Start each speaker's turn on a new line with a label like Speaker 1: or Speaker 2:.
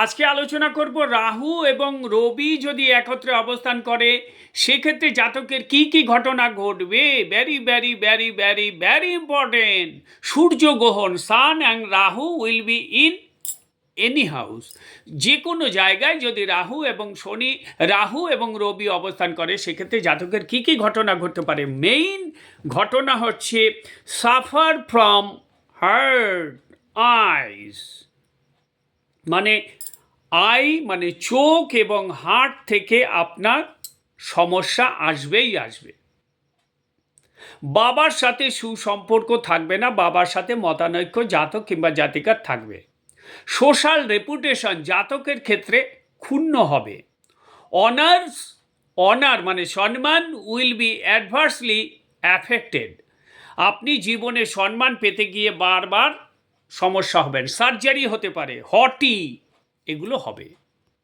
Speaker 1: আজকে আলোচনা করব রাহু এবং রবি যদি একত্রে অবস্থান করে সেক্ষেত্রে জাতকের কি কি ঘটনা ঘটবে। Very very very very very important. সূর্যগ্রহণ, sun and Rahu will be in any house. যে কোনো জায়গায় যদি রাহু এবং রবি অবস্থান করে সেক্ষেত্রে জাতকের কি কি ঘটনা ঘটতে পারে। মেইন ঘটনা হচ্ছে সাফার ফ্রম হার্ট আইস, মানে মানে চোখ এবং হার্ট থেকে আপনার সমস্যা আসবেই আসবে। বাবার সাথে সুসম্পর্ক থাকবে না, বাবার সাথে মতানৈক্য জাতক কিংবা জাতিকার থাকবে। সোশ্যাল রেপুটেশন জাতকের ক্ষেত্রে ক্ষুণ্ণ হবে। অনার মানে সম্মান উইল বি অ্যাডভার্সলি অ্যাফেক্টেড। আপনি জীবনে সম্মান পেতে গিয়ে বারবার সমস্যা হবেন, সার্জারি হতে পারে, হটি এগুলো হবে।